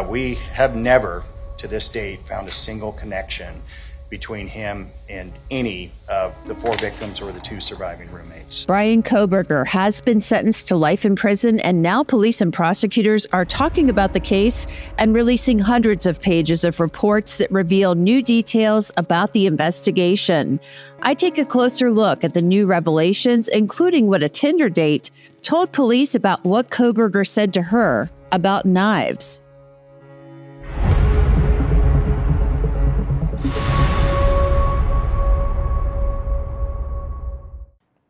We have never, to this date, found a single connection between him and any of the 4 victims or the 2 surviving roommates. Bryan Kohberger has been sentenced to life in prison, and now police and prosecutors are talking about the case and releasing hundreds of pages of reports that reveal new details about the investigation. I take a closer look at the new revelations, including what a Tinder date told police about what Kohberger said to her about knives.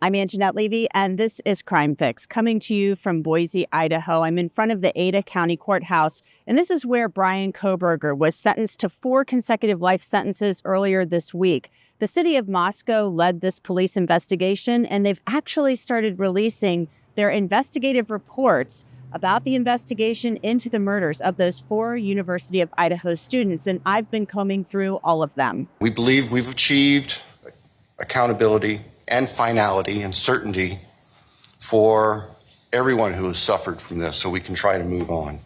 I'm Angenette Levy, and this is Crime Fix, coming to you from Boise, Idaho. I'm in front of the Ada County Courthouse, and this is where Bryan Kohberger was sentenced to 4 consecutive life sentences earlier this week. The city of Moscow led this police investigation, and they've actually started releasing their investigative reports about the investigation into the murders of those 4 University of Idaho students, and I've been combing through all of them. We believe we've achieved accountability and finality and certainty for everyone who has suffered from this, so we can try to move on.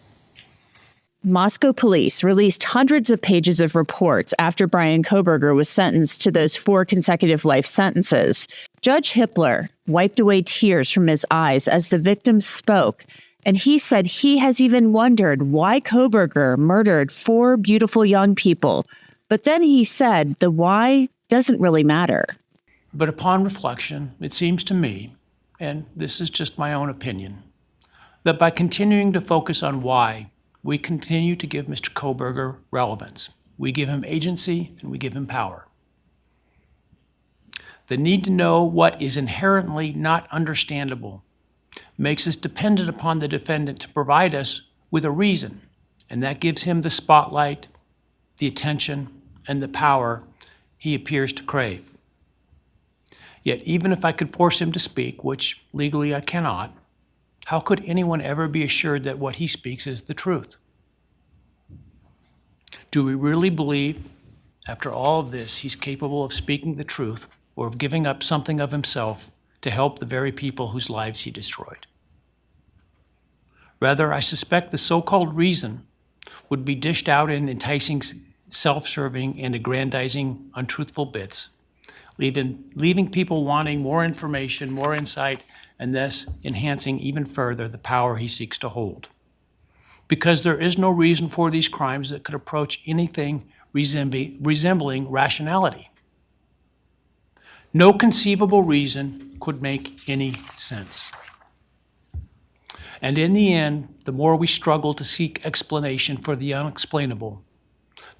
Moscow police released hundreds of pages of reports after Bryan Kohberger was sentenced to those 4 consecutive life sentences. Judge Hippler wiped away tears from his eyes as the victims spoke, and he said he has even wondered why Kohberger murdered 4 beautiful young people. But then he said the why doesn't really matter. But upon reflection, it seems to me, and this is just my own opinion, that by continuing to focus on why, we continue to give Mr. Kohberger relevance. We give him agency and we give him power. The need to know what is inherently not understandable makes us dependent upon the defendant to provide us with a reason, and that gives him the spotlight, the attention, and the power he appears to crave. Yet even if I could force him to speak, which legally I cannot, how could anyone ever be assured that what he speaks is the truth? Do we really believe, after all of this, he's capable of speaking the truth or of giving up something of himself to help the very people whose lives he destroyed? Rather, I suspect the so-called reason would be dished out in enticing, self-serving, and aggrandizing, untruthful bits, leaving people wanting more information, more insight, and thus enhancing even further the power he seeks to hold. Because there is no reason for these crimes that could approach anything resembling rationality. No conceivable reason could make any sense. And in the end, the more we struggle to seek explanation for the unexplainable,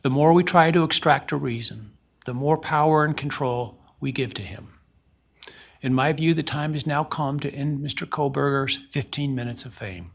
the more we try to extract a reason, the more power and control we give to him. In my view, the time has now come to end Mr. Kohberger's 15 minutes of fame.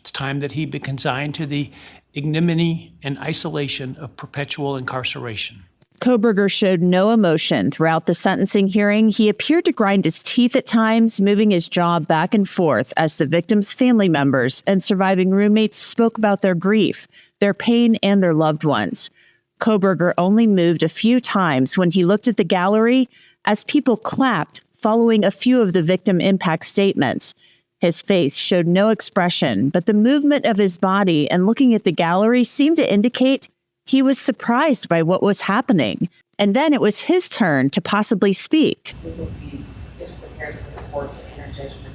It's time that he be consigned to the ignominy and isolation of perpetual incarceration. Kohberger showed no emotion throughout the sentencing hearing. He appeared to grind his teeth at times, moving his jaw back and forth as the victims' family members and surviving roommates spoke about their grief, their pain, and their loved ones. Kohberger only moved a few times when he looked at the gallery as people clapped following a few of the victim impact statements. His face showed no expression, but the movement of his body and looking at the gallery seemed to indicate he was surprised by what was happening. And then it was his turn to possibly speak. Legal team is prepared for the court to enter judgment.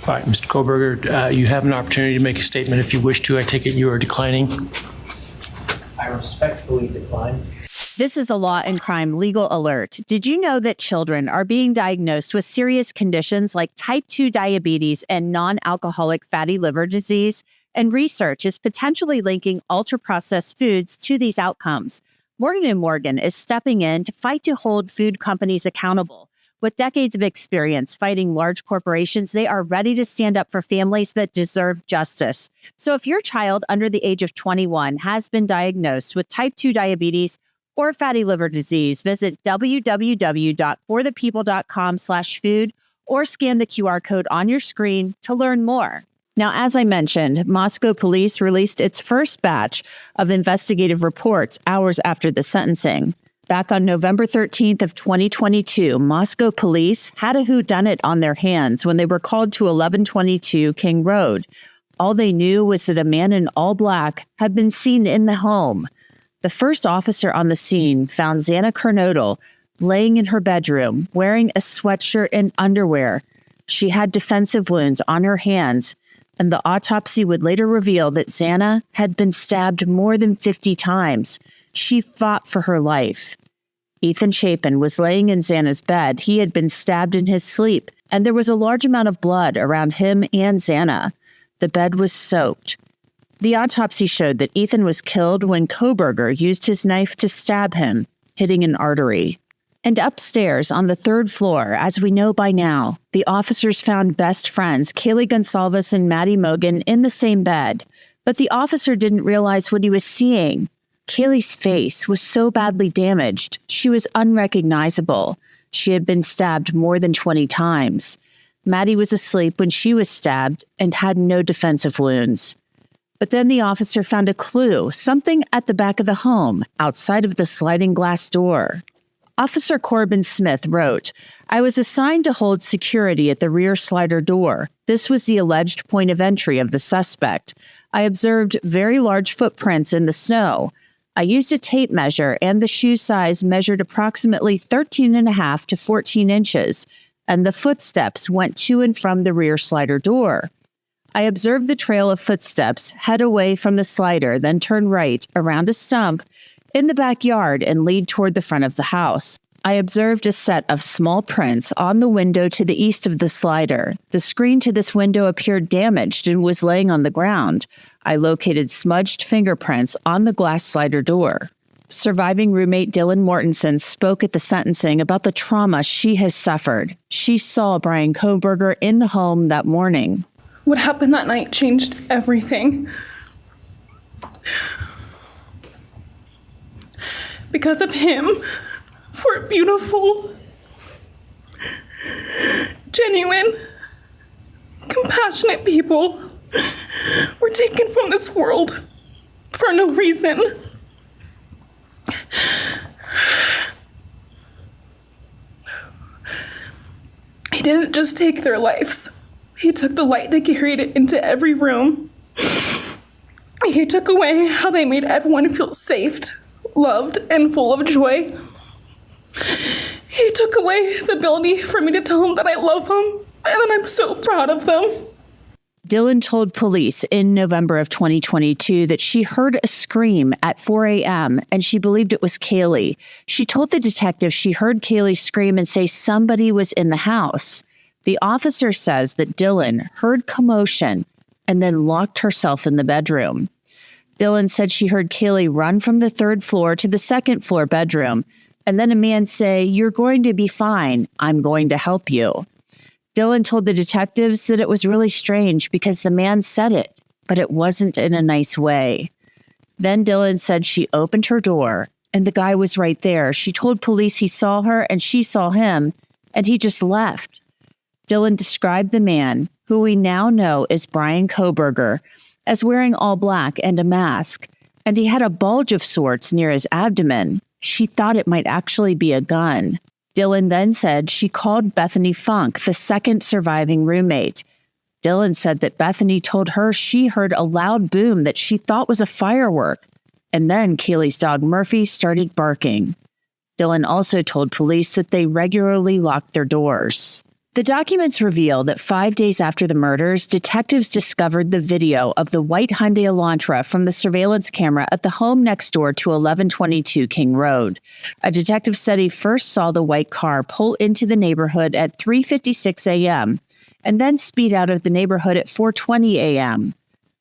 All right, Mr. Kohberger, you have an opportunity to make a statement if you wish to. I take it you are declining. I respectfully decline. This is a Law&Crime legal alert. Did you know that children are being diagnosed with serious conditions like type 2 diabetes and non-alcoholic fatty liver disease? And research is potentially linking ultra-processed foods to these outcomes. Morgan & Morgan is stepping in to fight to hold food companies accountable. With decades of experience fighting large corporations, they are ready to stand up for families that deserve justice. So if your child under the age of 21 has been diagnosed with type 2 diabetes or fatty liver disease, visit www.forthepeople.com/food or scan the QR code on your screen to learn more. Now, as I mentioned, Moscow police released its first batch of investigative reports hours after the sentencing. Back on November 13th of 2022, Moscow police had a whodunit on their hands when they were called to 1122 King Road. All they knew was that a man in all black had been seen in the home. The first officer on the scene found Xana Kernodle laying in her bedroom, wearing a sweatshirt and underwear. She had defensive wounds on her hands, and the autopsy would later reveal that Xana had been stabbed more than 50 times. She fought for her life. Ethan Chapin was laying in Xana's bed. He had been stabbed in his sleep, and there was a large amount of blood around him and Xana. The bed was soaked. The autopsy showed that Ethan was killed when Kohberger used his knife to stab him, hitting an artery. And upstairs on the third floor, as we know by now, the officers found best friends Kaylee Gonsalves and Maddie Mogan in the same bed. But the officer didn't realize what he was seeing. Kaylee's face was so badly damaged, she was unrecognizable. She had been stabbed more than 20 times. Maddie was asleep when she was stabbed and had no defensive wounds. But then the officer found a clue, something at the back of the home, outside of the sliding glass door. Officer Corbin Smith wrote, "I was assigned to hold security at the rear slider door. This was the alleged point of entry of the suspect. I observed very large footprints in the snow. I used a tape measure, and the shoe size measured approximately 13.5 to 14 inches, and the footsteps went to and from the rear slider door. I observed the trail of footsteps head away from the slider, then turn right around a stump in the backyard and lead toward the front of the house. I observed a set of small prints on the window to the east of the slider. The screen to this window appeared damaged and was laying on the ground. I located smudged fingerprints on the glass slider door." Surviving roommate Dylan Mortensen spoke at the sentencing about the trauma she has suffered. She saw Bryan Kohberger in the home that morning. What happened that night changed everything. Because of him, 4 beautiful, genuine, compassionate people were taken from this world for no reason. He didn't just take their lives. He took the light they carried it into every room. He took away how they made everyone feel safe, loved, and full of joy. He took away the ability for me to tell him that I love him and that I'm so proud of them. Dylan told police in November of 2022 that she heard a scream at 4 a.m. and she believed it was Kaylee. She told the detective she heard Kaylee scream and say somebody was in the house. The officer says that Dylan heard commotion and then locked herself in the bedroom. Dylan said she heard Kaylee run from the 3rd floor to the 2nd floor bedroom, and then a man say, "You're going to be fine. I'm going to help you." Dylan told the detectives that it was really strange because the man said it, but it wasn't in a nice way. Then Dylan said she opened her door, and the guy was right there. She told police he saw her and she saw him, and he just left. Dylan described the man, who we now know is Bryan Kohberger, as wearing all black and a mask, and he had a bulge of sorts near his abdomen. She thought it might actually be a gun. Dylan then said she called Bethany Funk, the second surviving roommate. Dylan said that Bethany told her she heard a loud boom that she thought was a firework, and then Kaylee's dog Murphy started barking. Dylan also told police that they regularly locked their doors. The documents reveal that 5 days after the murders, detectives discovered the video of the white Hyundai Elantra from the surveillance camera at the home next door to 1122 King Road. A detective said he first saw the white car pull into the neighborhood at 3:56 a.m. and then speed out of the neighborhood at 4:20 a.m.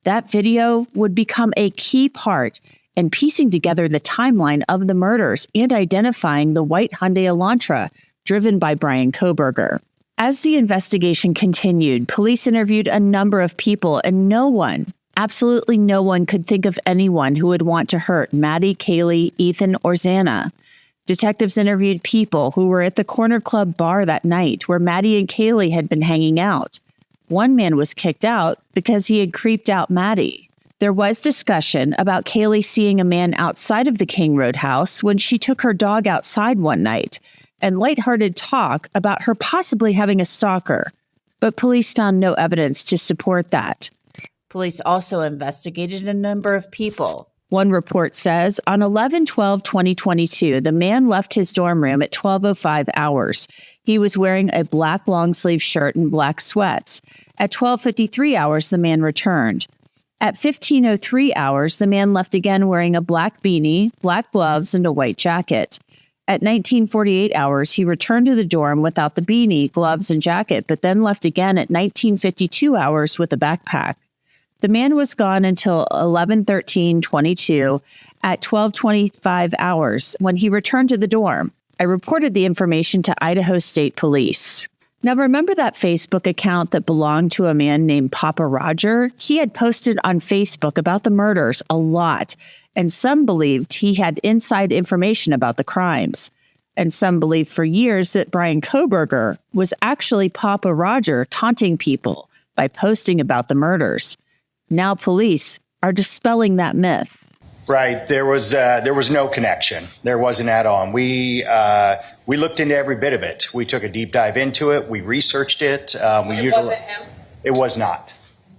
That video would become a key part in piecing together the timeline of the murders and identifying the white Hyundai Elantra driven by Bryan Kohberger. As the investigation continued, police interviewed a number of people, and no one, absolutely no one, could think of anyone who would want to hurt Maddie, Kaylee, Ethan, or Xana. Detectives interviewed people who were at the Corner Club bar that night where Maddie and Kaylee had been hanging out. One man was kicked out because he had creeped out Maddie. There was discussion about Kaylee seeing a man outside of the King Road house when she took her dog outside one night, and lighthearted talk about her possibly having a stalker, but police found no evidence to support that. Police also investigated a number of people. One report says on 11/12/2022, the man left his dorm room at 12:05 hours. He was wearing a black long-sleeve shirt and black sweats. At 12:53 hours, the man returned. At 15:03 hours, the man left again wearing a black beanie, black gloves, and a white jacket. At 19:48 hours, he returned to the dorm without the beanie, gloves, and jacket, but then left again at 19:52 hours with a backpack. The man was gone until 11/13/22 at 12:25 hours when he returned to the dorm. I reported the information to Idaho State Police. Now, remember that Facebook account that belonged to a man named Papa Roger? He had posted on Facebook about the murders a lot, and some believed he had inside information about the crimes. And some believed for years that Bryan Kohberger was actually Papa Roger taunting people by posting about the murders. Now police are dispelling that myth. Right. There was no connection. There wasn't at all. And we looked into every bit of it. We took a deep dive into it. We researched it. It wasn't him? It was not.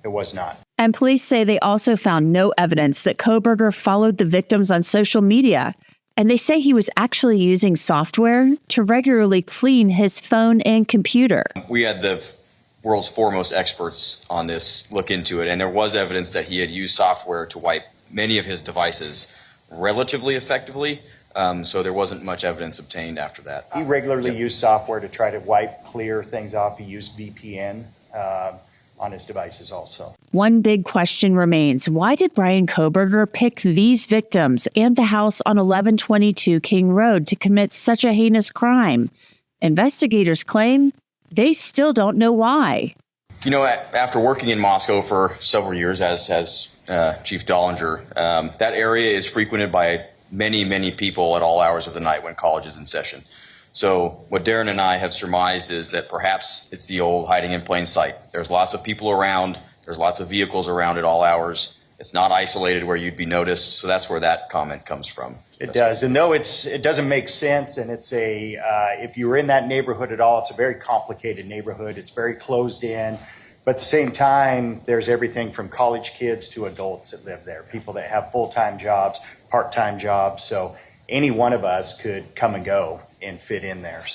It was not. And police say they also found no evidence that Kohberger followed the victims on social media. And they say he was actually using software to regularly clean his phone and computer. We had the world's foremost experts on this look into it, and there was evidence that he had used software to wipe many of his devices relatively effectively, so there wasn't much evidence obtained after that. He regularly used software to try to clear things off. He used VPN on his devices also. One big question remains. Why did Bryan Kohberger pick these victims and the house on 1122 King Road to commit such a heinous crime? Investigators claim they still don't know why. You know, after working in Moscow for several years as Chief Dollinger, that area is frequented by many, many people at all hours of the night when college is in session. So what Darren and I have surmised is that perhaps it's the old hiding in plain sight. There's lots of people around. There's lots of vehicles around at all hours. It's not isolated where you'd be noticed. So that's where that comment comes from. It does. And no, it doesn't make sense. And it's if you were in that neighborhood at all, it's a very complicated neighborhood. It's very closed in. But at the same time, there's everything from college kids to adults that live there, people that have full-time jobs, part-time jobs. So any one of us could come and go and fit in there.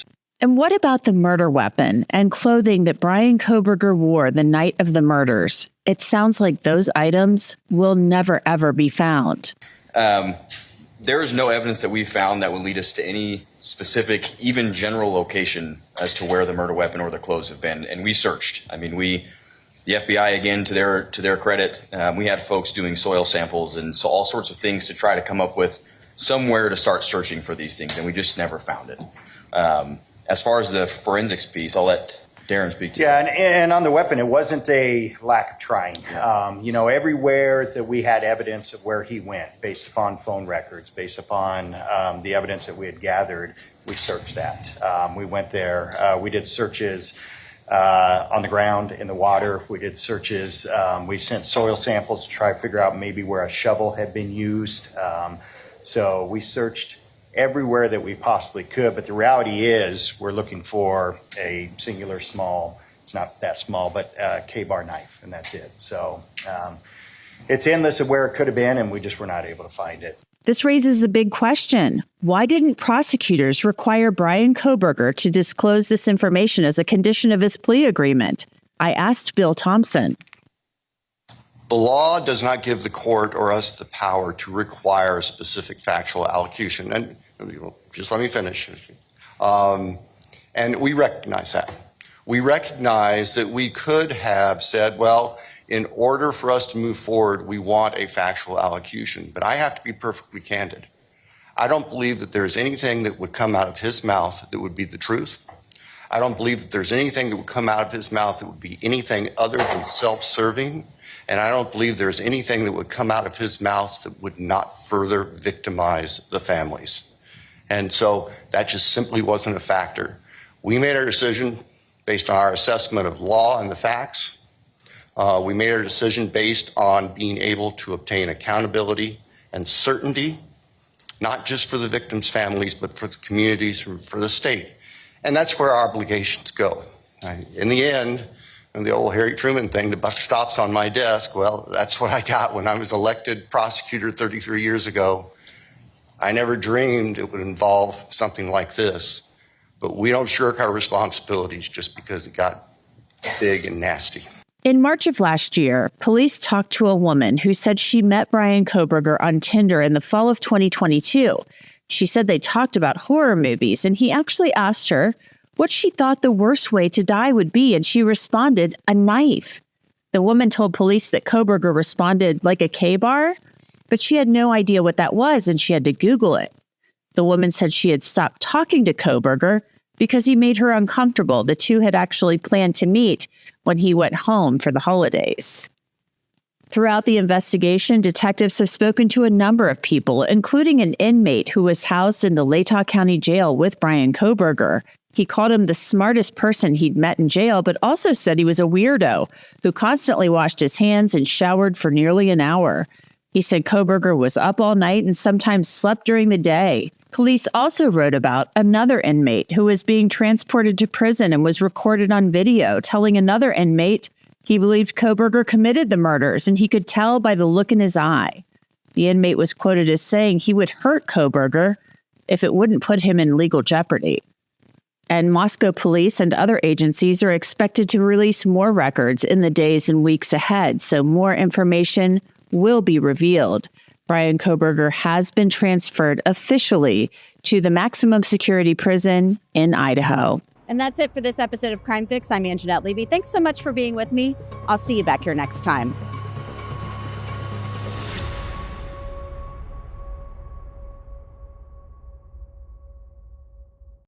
And what about the murder weapon and clothing that Bryan Kohberger wore the night of the murders? It sounds like those items will never, ever be found. There is no evidence that we found that would lead us to any specific, even general location as to where the murder weapon or the clothes have been. And we searched. I mean, the FBI, again, to their credit, we had folks doing soil samples and so all sorts of things to try to come up with somewhere to start searching for these things, and we just never found it. As far as the forensics piece, I'll let Darren speak to that. Yeah, and on the weapon, it wasn't a lack of trying. Everywhere that we had evidence of where he went, based upon phone records, based upon the evidence that we had gathered, we searched that. We went there. We did searches on the ground, in the water. We did searches. We sent soil samples to try to figure out maybe where a shovel had been used. So we searched everywhere that we possibly could, but the reality is we're looking for a singular small, it's not that small, but K-bar knife, and that's it. So it's endless of where it could have been, and we just were not able to find it. This raises a big question. Why didn't prosecutors require Bryan Kohberger to disclose this information as a condition of his plea agreement? I asked Bill Thompson. The law does not give the court or us the power to require a specific factual allocution. And just let me finish. And we recognize that. We recognize that we could have said, well, in order for us to move forward, we want a factual allocution. But I have to be perfectly candid. I don't believe that there's anything that would come out of his mouth that would be the truth. I don't believe that there's anything that would come out of his mouth that would be anything other than self-serving. And I don't believe there's anything that would come out of his mouth that would not further victimize the families. And so that just simply wasn't a factor. We made our decision based on our assessment of law and the facts. We made our decision based on being able to obtain accountability and certainty, not just for the victims' families, but for the communities and for the state. And that's where our obligations go. In the end, And the old Harry Truman thing, the buck stops on my desk. Well, that's what I got when I was elected prosecutor 33 years ago. I never dreamed it would involve something like this, but we don't shirk our responsibilities just because it got big and nasty. In March of last year, police talked to a woman who said she met Bryan Kohberger on Tinder in the fall of 2022. She said they talked about horror movies, and he actually asked her what she thought the worst way to die would be, and she responded, a knife. The woman told police that Kohberger responded like a K-bar, but she had no idea what that was, and she had to Google it. The woman said she had stopped talking to Kohberger because he made her uncomfortable. The two had actually planned to meet when he went home for the holidays. Throughout the investigation, detectives have spoken to a number of people, including an inmate who was housed in the Latah County Jail with Bryan Kohberger. He called him the smartest person he'd met in jail, but also said he was a weirdo who constantly washed his hands and showered for nearly an hour. He said Kohberger was up all night and sometimes slept during the day. Police also wrote about another inmate who was being transported to prison and was recorded on video, telling another inmate he believed Kohberger committed the murders, and he could tell by the look in his eye. The inmate was quoted as saying he would hurt Kohberger if it wouldn't put him in legal jeopardy. And Moscow police and other agencies are expected to release more records in the days and weeks ahead, so more information will be revealed. Bryan Kohberger has been transferred officially to the maximum security prison in Idaho. And that's it for this episode of Crime Fix. I'm Angenette Levy. Thanks so much for being with me. I'll see you back here next time.